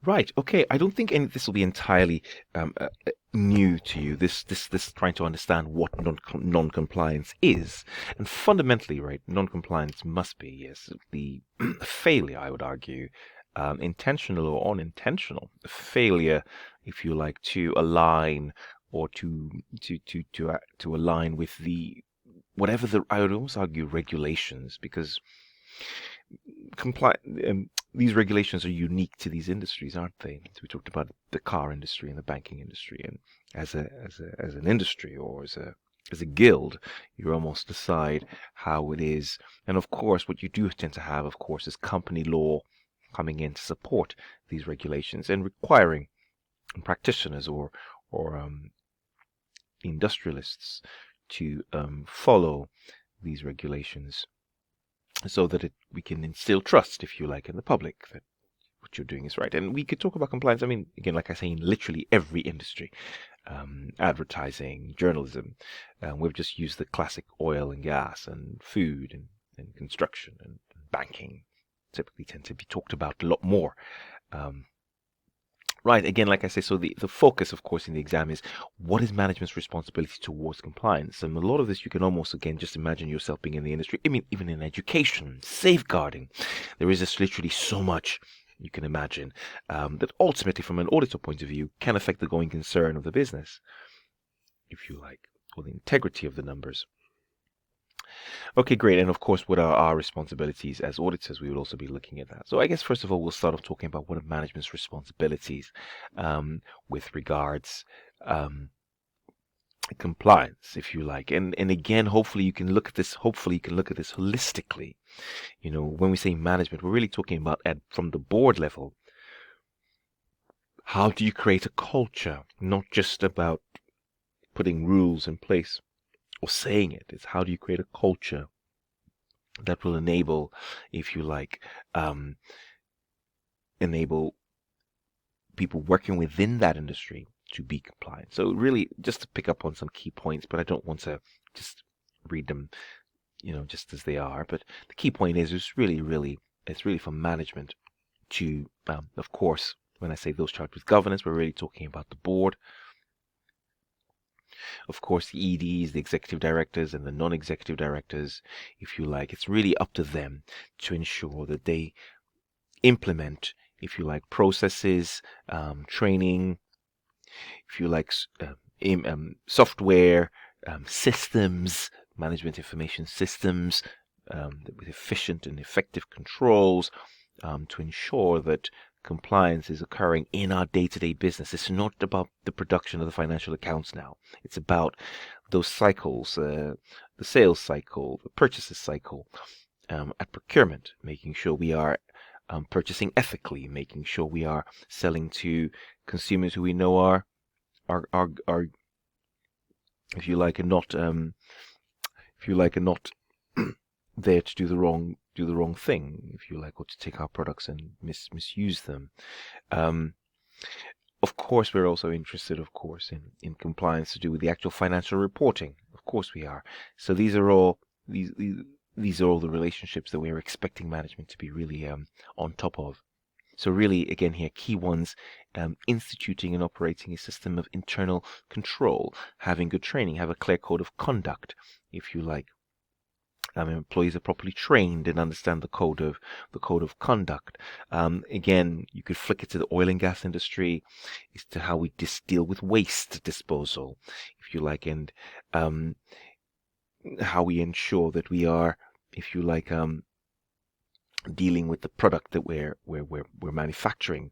Right. Okay. I don't think any of this will be entirely new to you. This trying to understand what non-compliance is, and fundamentally, right, non-compliance must be, yes, the failure. I would argue, intentional or unintentional failure, if you like, to align or to align with the whatever the I would almost argue regulations, because comply these regulations are unique to these industries, aren't they? So we talked about the car industry and the banking industry, and as an industry or as a guild, you almost decide how it is. And of course, what you do tend to have, of course, is company law coming in to support these regulations and requiring practitioners or industrialists to follow these regulations so that we can instill trust, if you like, in the public that what you're doing is right. And we could talk about compliance. I mean, again, like I say, in literally every industry, advertising, journalism. We've just used the classic oil and gas and food and construction and banking typically tend to be talked about a lot more. Um, Right. Again, like I say, so the focus, of course, in the exam is what is management's responsibility towards compliance? And a lot of this you can almost, again, just imagine yourself being in the industry. I mean, even in education, safeguarding. There is just literally so much you can imagine that ultimately, from an auditor point of view, can affect the going concern of the business, if you like, or the integrity of the numbers. Okay, great. And of course, what are our responsibilities as auditors? We will also be looking at that. So I guess first of all, we'll start off talking about what are management's responsibilities with regards compliance, if you like. And again, hopefully you can look at this. Hopefully you can look at this holistically. You know, when we say management, we're really talking about from the board level. How do you create a culture, not just about putting rules in place or saying it? It's how do you create a culture that will enable, if you like, enable people working within that industry to be compliant. So really, just to pick up on some key points, but I don't want to just read them, just as they are. But the key point is, it's really for management to, of course, when I say those charged with governance, we're really talking about the board. Of course, the EDs, the executive directors, and the non-executive directors, if you like, it's really up to them to ensure that they implement, if you like, processes, training, if you like, software, systems, management information systems, with efficient and effective controls to ensure that compliance is occurring in our day-to-day business. It's not about the production of the financial accounts now. It's about those cycles, the sales cycle, the purchases cycle, at procurement, making sure we are purchasing ethically, making sure we are selling to consumers who we know are if you like, are not there to do the wrong thing, if you like, or to take our products and misuse them. Of course, we're also interested, of course, in compliance to do with the actual financial reporting. Of course, we are. So these are all the relationships that we're expecting management to be really on top of. So really, again here, key ones, instituting and operating a system of internal control, having good training, have a clear code of conduct, if you like. Employees are properly trained and understand the code of conduct. Again, you could flick it to the oil and gas industry, as to how we deal with waste disposal, if you like, and how we ensure that we are, if you like, dealing with the product that we're manufacturing,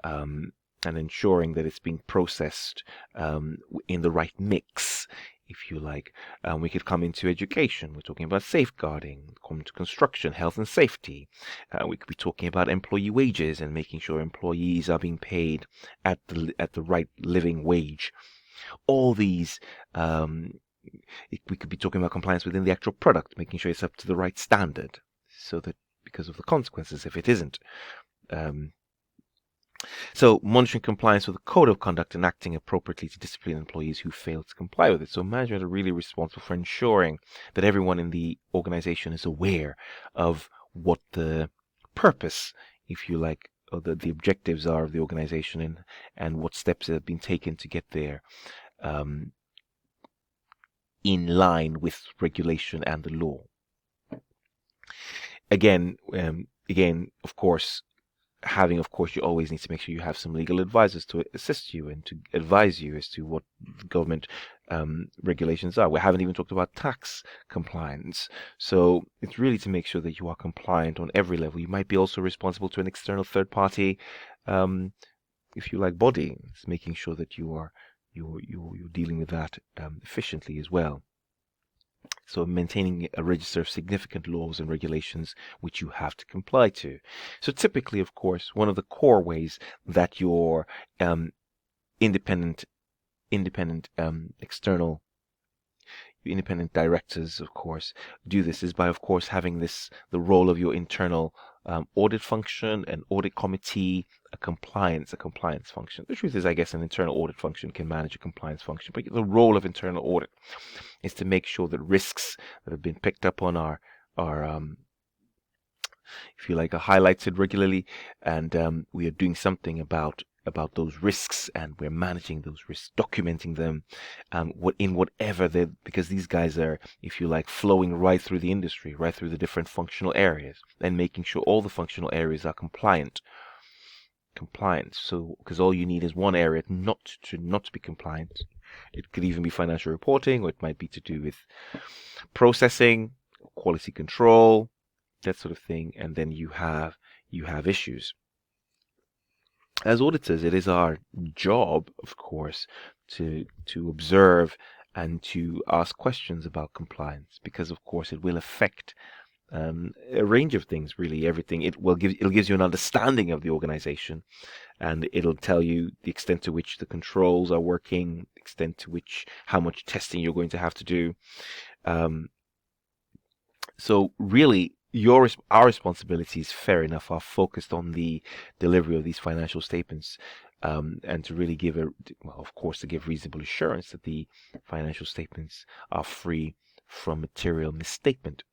and ensuring that it's being processed in the right mix, if you like. We could come into education. We're talking about safeguarding, come to construction, health and safety. We could be talking about employee wages and making sure employees are being paid at the right living wage. All these, we could be talking about compliance within the actual product, making sure it's up to the right standard, so that because of the consequences if it isn't. So monitoring compliance with the code of conduct and acting appropriately to discipline employees who fail to comply with it. So management are really responsible for ensuring that everyone in the organization is aware of what the purpose, if you like, or the objectives are of the organization, and what steps have been taken to get there, um, in line with regulation and the law. Again, of course, you always need to make sure you have some legal advisors to assist you and to advise you as to what government regulations are. We haven't even talked about tax compliance. So it's really to make sure that you are compliant on every level. You might be also responsible to an external third party, um, if you like, body. It's making sure that you're dealing with that efficiently as well. So maintaining a register of significant laws and regulations which you have to comply to. So typically, of course, one of the core ways that your um, independent external independent directors, of course, do this is by, of course, having the role of your internal audit function, an audit committee, a compliance function. The truth is, I guess, an internal audit function can manage a compliance function, but the role of internal audit is to make sure that risks that have been picked up on are if you like, are highlighted regularly, and we are doing something about those risks, and we're managing those risks, documenting them, whatever they, because these guys are, if you like, flowing right through the industry, right through the different functional areas, and making sure all the functional areas are compliant. So, because all you need is one area not to be compliant. It could even be financial reporting, or it might be to do with processing, quality control, that sort of thing, and then you have issues. As auditors, it is our job, of course, to observe and to ask questions about compliance, because of course it will affect a range of things, really everything. It'll gives you an understanding of the organization, and it'll tell you the extent to which the controls are working, the extent to which how much testing you're going to have to do. So really, our responsibilities, fair enough, are focused on the delivery of these financial statements, and to really give of course, to give reasonable assurance that the financial statements are free from material misstatement.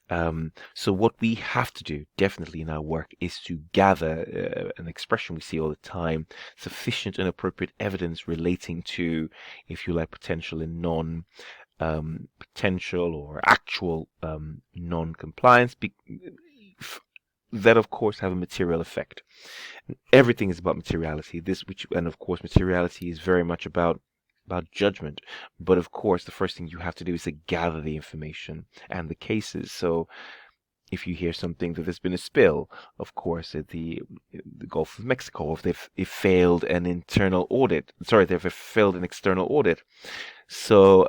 So what we have to do, definitely in our work, is to gather an expression we see all the time: sufficient and appropriate evidence relating to, if you like, potential and potential or actual non-compliance, that of course have a material effect. Everything is about materiality. And of course, materiality is very much about judgment. But of course, the first thing you have to do is to gather the information and the cases. So if you hear something that there's been a spill, of course, at the Gulf of Mexico, if they've failed an internal audit, they've failed an external audit. So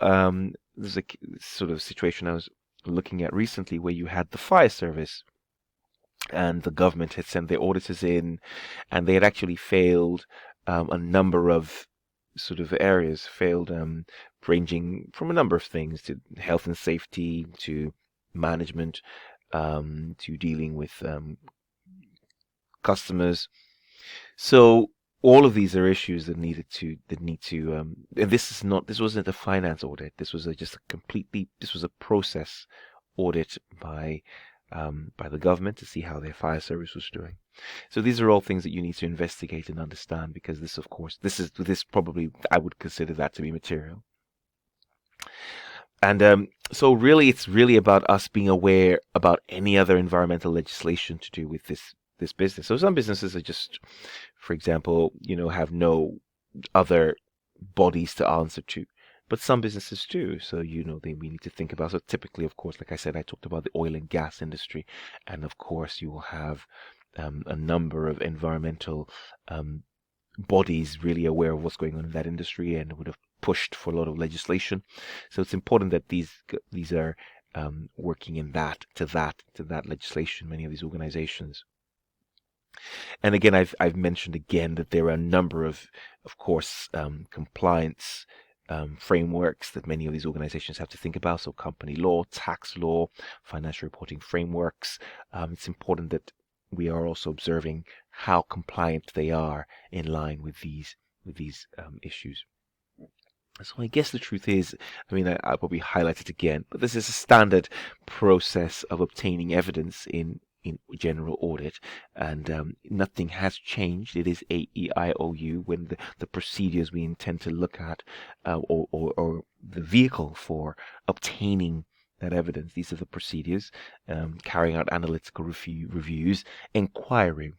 there's a sort of situation I was looking at recently where you had the fire service, and the government had sent their auditors in, and they had actually failed a number of sort of areas, ranging from a number of things, to health and safety, to management, to dealing with customers. So all of these are issues that need to and this wasn't a finance audit. This was a process audit by the government to see how their fire service was doing. So these are all things that you need to investigate and understand, because this, of course, this probably, I would consider that to be material. And so really, it's really about us being aware about any other environmental legislation to do with this business. So some businesses are just, for example, have no other bodies to answer to. But some businesses do. So, we need to think about. So typically, of course, like I said, I talked about the oil and gas industry. And of course, you will have a number of environmental bodies really aware of what's going on in that industry, and would have pushed for a lot of legislation. So it's important that these are working in to that legislation, many of these organizations. And again, I've mentioned again that there are a number of course, compliance frameworks that many of these organizations have to think about. So company law, tax law, financial reporting frameworks. It's important that we are also observing how compliant they are in line with these issues. So I guess the truth is, I'll probably highlight it again, but this is a standard process of obtaining evidence in in general audit, and nothing has changed. It is AEIOU when the procedures we intend to look at, or the vehicle for obtaining that evidence. These are the procedures: carrying out analytical reviews, inquiry,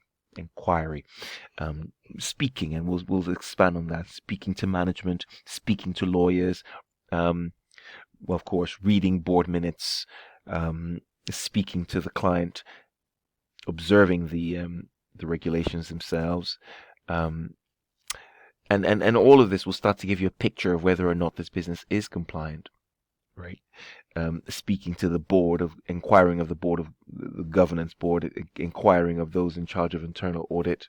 speaking, and we'll expand on that. Speaking to management, speaking to lawyers, well, of course, reading board minutes, speaking to the client, observing the regulations themselves, and all of this will start to give you a picture of whether or not this business is compliant, right? Speaking to the board, of inquiring of the board of the governance board, inquiring of those in charge of internal audit,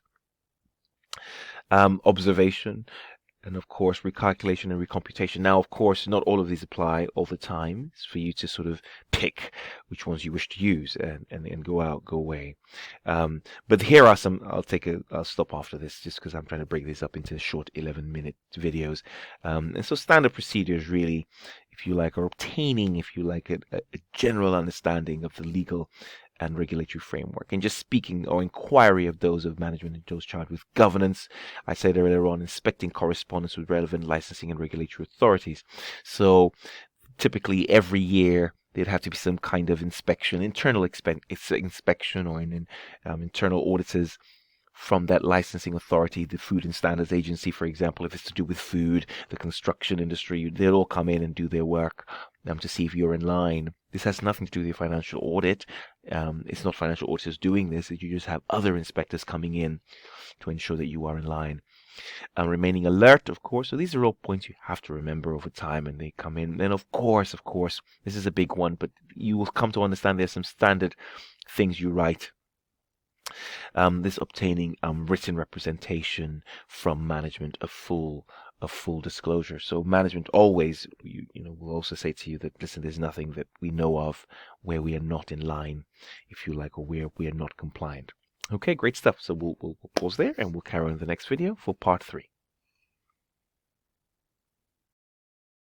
observation, and of course recalculation and recomputation. Now, of course, not all of these apply all the time. It's for you to sort of pick which ones you wish to use and go away. But here are some. I'll stop after this just because I'm trying to break this up into short 11-minute videos. And so standard procedures really, if you like, are obtaining, if you like, a general understanding of the legal and regulatory framework, and just speaking or inquiry of those of management and those charged with governance. I said earlier on, inspecting correspondence with relevant licensing and regulatory authorities. So typically every year there'd have to be some kind of inspection, internal inspection, or internal auditors from that licensing authority, the Food and Standards Agency, for example. If it's to do with food, the construction industry, they'll all come in and do their work to see if you're in line. This has nothing to do with your financial audit. It's not financial auditors doing this. You just have other inspectors coming in to ensure that you are in line. Remaining alert, of course. So these are all points you have to remember over time, and they come in. And of course, this is a big one, but you will come to understand there's some standard things you write. This obtaining written representation from management of full disclosure. So management always, will also say to you that, listen, there's nothing that we know of where we are not in line, if you like, or where we are not compliant. Okay, great stuff. So we'll pause there and we'll carry on in the next video for part 3.